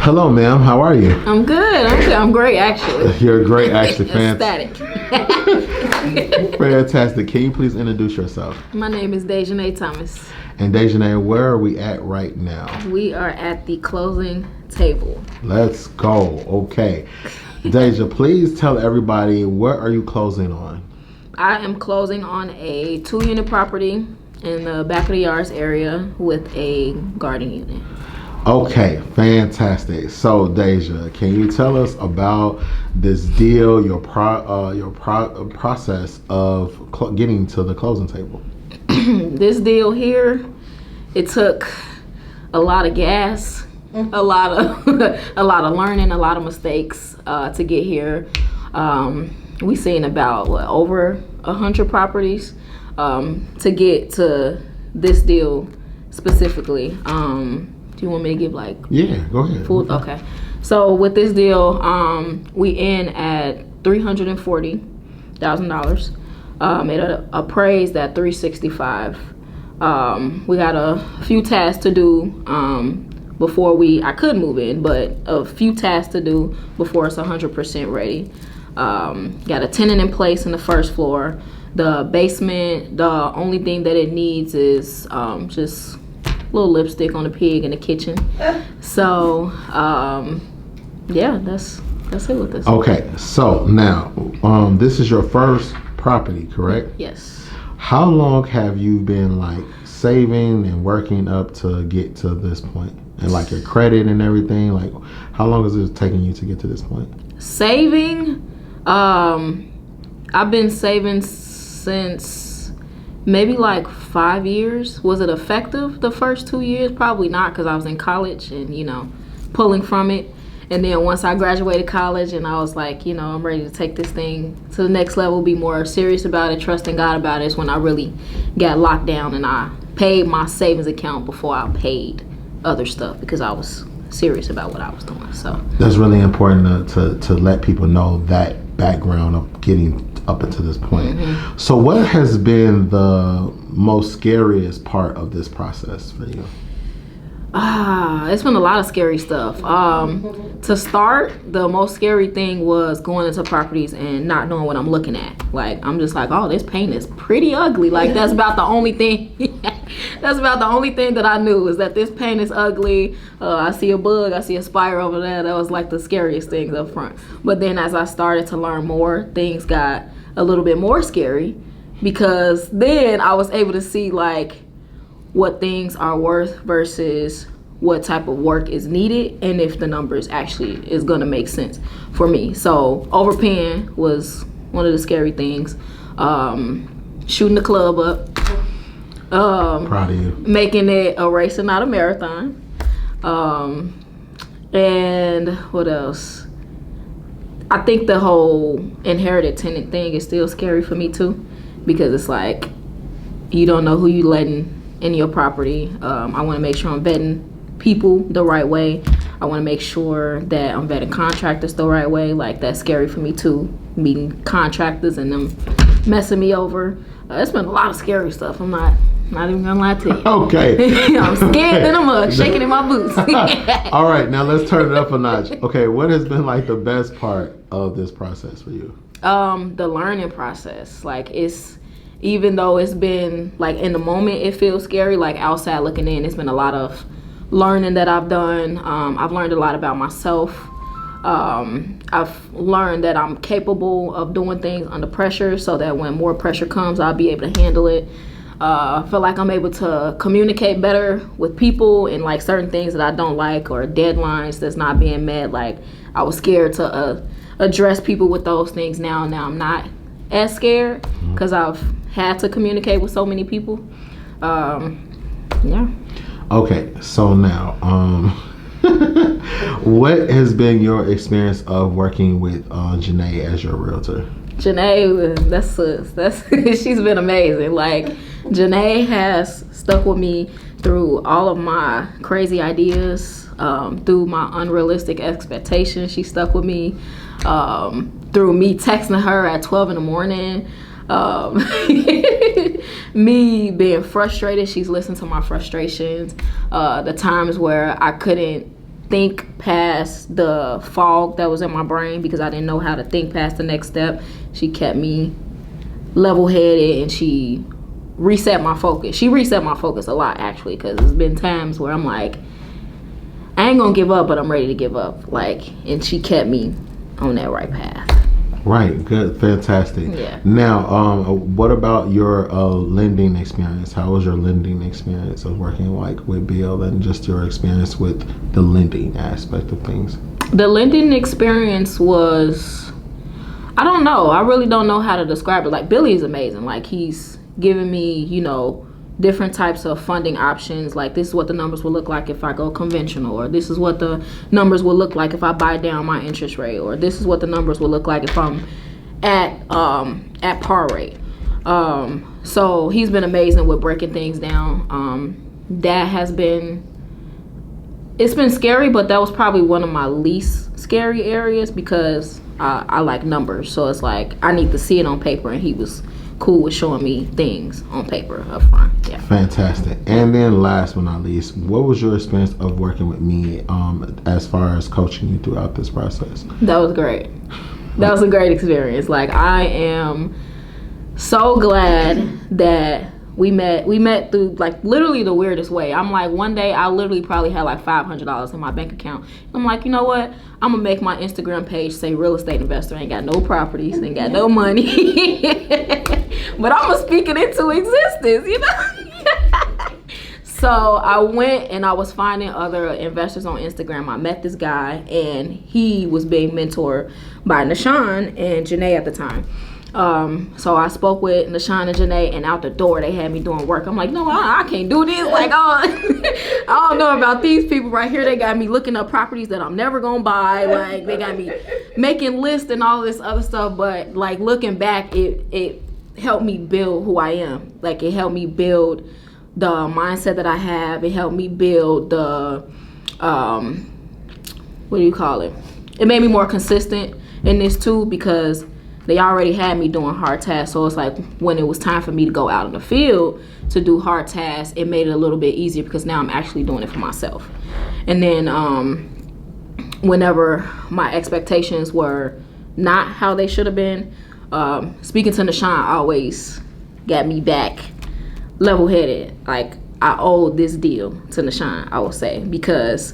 Hello, ma'am. How are you? I'm good. I'm great, actually. You're great, actually. Ecstatic. Fantastic. Can you please introduce yourself? My name is Dajonae Thomas. And Dajonae, where are we at right now? We are at the closing table. Let's go. Okay. Deja, please tell everybody, what are you closing on? I am closing on a 2-unit property in the back of the yards area with a garden unit. Okay, fantastic. So, Deja, can you tell us about this deal, your process of getting to the closing table? This deal here, it took a lot of gas, a lot of learning, a lot of mistakes to get here. We seen about over 100 properties to get to this deal specifically. Do you want me to give Yeah, go ahead. Full, okay. So with this deal, we in at $340,000. It appraised at $365,000. We got a few tasks to do before I could move in, but a few tasks to do before it's 100% ready. Got a tenant in place in the first floor. The basement, the only thing that it needs is just little lipstick on the pig in the kitchen. So yeah, that's it with this. Okay, so now this is your first property, correct? Yes. How long have you been saving and working up to get to this point, and your credit and everything? How long is it taking you to get to this point? Saving, I've been saving since maybe 5 years. Was it effective the first 2 years? Probably not, because I was in college and pulling from it. And then once I graduated college and I was I'm ready to take this thing to the next level, be more serious about it, trusting God about it, is when I really got locked down and I paid my savings account before I paid other stuff, because I was serious about what I was doing. So that's really important to let people know that background of getting up until this point. Mm-hmm. So what has been the most scariest part of this process for you? It's been a lot of scary stuff. To start, the most scary thing was going into properties and not knowing what I'm looking at. I'm just oh, this paint is pretty ugly. That's about the only thing. That's about the only thing that I knew, is that this paint is ugly. I see a bug, I see a spider over there. That was the scariest things up front. But then as I started to learn more, things got a little bit more scary, because then I was able to see what things are worth versus what type of work is needed, and if the numbers actually is going to make sense for me. So overpaying was one of the scary things. Shooting the club up. Proud of you. Making it a race and not a marathon. And what else? I think the whole inherited tenant thing is still scary for me too, because it's you don't know who you letting in your property. I want to make sure I'm vetting people the right way. I want to make sure that I'm vetting contractors the right way. That's scary for me too, meeting contractors and them messing me over. It's been a lot of scary stuff. I'm not even gonna lie to you. Okay. I'm scared in the mud, shaking in my boots. All right, now let's turn it up a notch. Okay, what has been the best part of this process for you? The learning process. It's, even though it's been in the moment it feels scary, outside looking in, it's been a lot of learning that I've done. I've learned a lot about myself. I've learned that I'm capable of doing things under pressure, so that when more pressure comes, I'll be able to handle it. I feel I'm able to communicate better with people, and certain things that I don't like, or deadlines that's not being met. I was scared to address people with those things. Now I'm not as scared, because I've had to communicate with so many people. Yeah. Okay, so now what has been your experience of working with Janae as your realtor? Janae, that's she's been amazing. Janae has stuck with me through all of my crazy ideas, through my unrealistic expectations. She stuck with me through me texting her at 12 in the morning, me being frustrated. She's listened to my frustrations, the times where I couldn't think past the fog that was in my brain because I didn't know how to think past the next step. She kept me level-headed, and she reset my focus. She reset my focus a lot, actually, because there's been times where I'm like, I ain't gonna give up, but I'm ready to give up. Like, and she kept me on that right path. Right, good, fantastic. Yeah. Now, what about your lending experience? How was your lending experience of working like with Bill, and just your experience with the lending aspect of things? The lending experience was, I don't know. I really don't know how to describe it. Like, Billy is amazing. Like, he's giving me, you know, different types of funding options. Like, this is what the numbers will look like if I go conventional, or this is what the numbers will look like if I buy down my interest rate, or this is what the numbers will look like if I'm at par rate. So he's been amazing with breaking things down. That has been, it's been scary, but that was probably one of my least scary areas because I like numbers. So it's like I need to see it on paper, and he was cool with showing me things on paper up front. Yeah. Fantastic. And then last but not least, what was your experience of working with me as far as coaching you throughout this process? That was great. That was a great experience. Like, I am so glad that we met through, like, literally the weirdest way. I'm like, one day I literally probably had like $500 in my bank account. I'm like, you know what? I'm gonna make my Instagram page say real estate investor. Ain't got no properties, ain't got no money. But I'm gonna speak it into existence, you know? So I went and I was finding other investors on Instagram. I met this guy, and he was being mentored by Nashawn and Janae at the time. So I spoke with Nashawn and Janae, and out the door they had me doing work. I'm like, no, I can't do this. Like, oh, I don't know about these people right here. They got me looking up properties that I'm never gonna buy. Like, they got me making lists and all this other stuff. But like, looking back, it helped me build who I am. Like, it helped me build the mindset that I have. It helped me build the what do you call it? It made me more consistent in this too, because they already had me doing hard tasks. So it's like when it was time for me to go out in the field to do hard tasks, it made it a little bit easier because now I'm actually doing it for myself. And then whenever my expectations were not how they should have been, speaking to Nashawn always got me back level-headed. Like, I owe this deal to Nashawn, I will say, because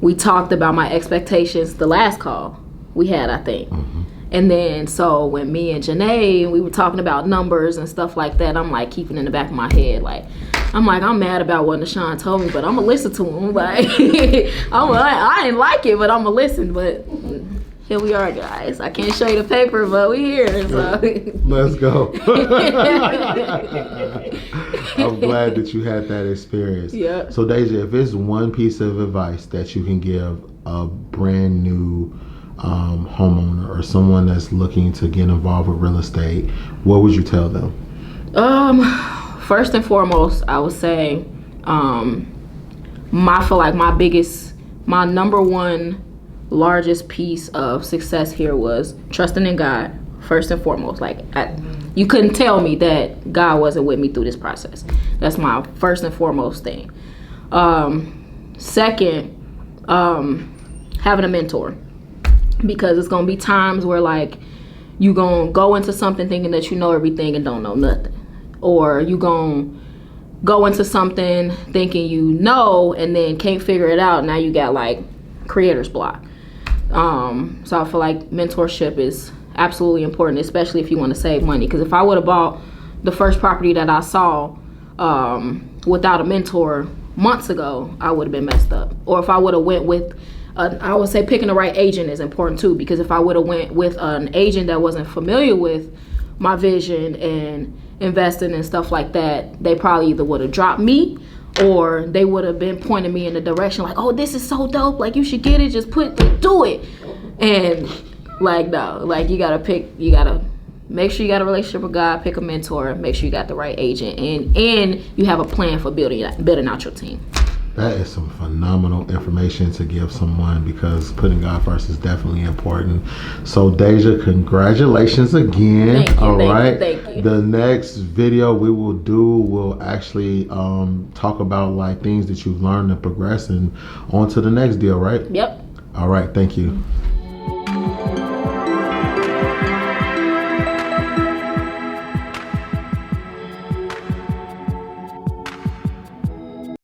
we talked about my expectations the last call we had, I think. Mm-hmm. And then, so when me and Janae, we were talking about numbers and stuff like that, I'm like keeping in the back of my head, like, I'm mad about what Nashawn told me, but I'm gonna listen to him. Like, I didn't like it, but I'm gonna listen. But here we are, guys. I can't show you the paper, but we here. So. Let's go. I'm glad that you had that experience. Yeah. So, Deja, if there's one piece of advice that you can give a brand new homeowner or someone that's looking to get involved with real estate, what would you tell them? First and foremost, I would say my number one largest piece of success here was trusting in God. First and foremost, like, you couldn't tell me that God wasn't with me through this process. That's my first and foremost thing. Second, having a mentor. Because it's going to be times where, like, you going to go into something thinking that you know everything and don't know nothing. Or you going to go into something thinking you know and then can't figure it out. Now you got, like, creator's block. So I feel like mentorship is absolutely important, especially if you want to save money. Because if I would have bought the first property that I saw without a mentor months ago, I would have been messed up. Or if I would have went with I would say picking the right agent is important too, because if I would have went with an agent that wasn't familiar with my vision and investing and stuff like that, they probably either would have dropped me or they would have been pointing me in the direction like, oh, this is so dope, like, you should get it, just do it. And like, no, like, you gotta make sure you got a relationship with God, pick a mentor, make sure you got the right agent, and you have a plan for building out your team. That is some phenomenal information to give someone, because putting God first is definitely important. So Deja, congratulations again. Thank you, All thank right. you, thank you. The next video we will do will actually talk about like things that you've learned and progress and on to the next deal, right? Yep. All right. Thank you.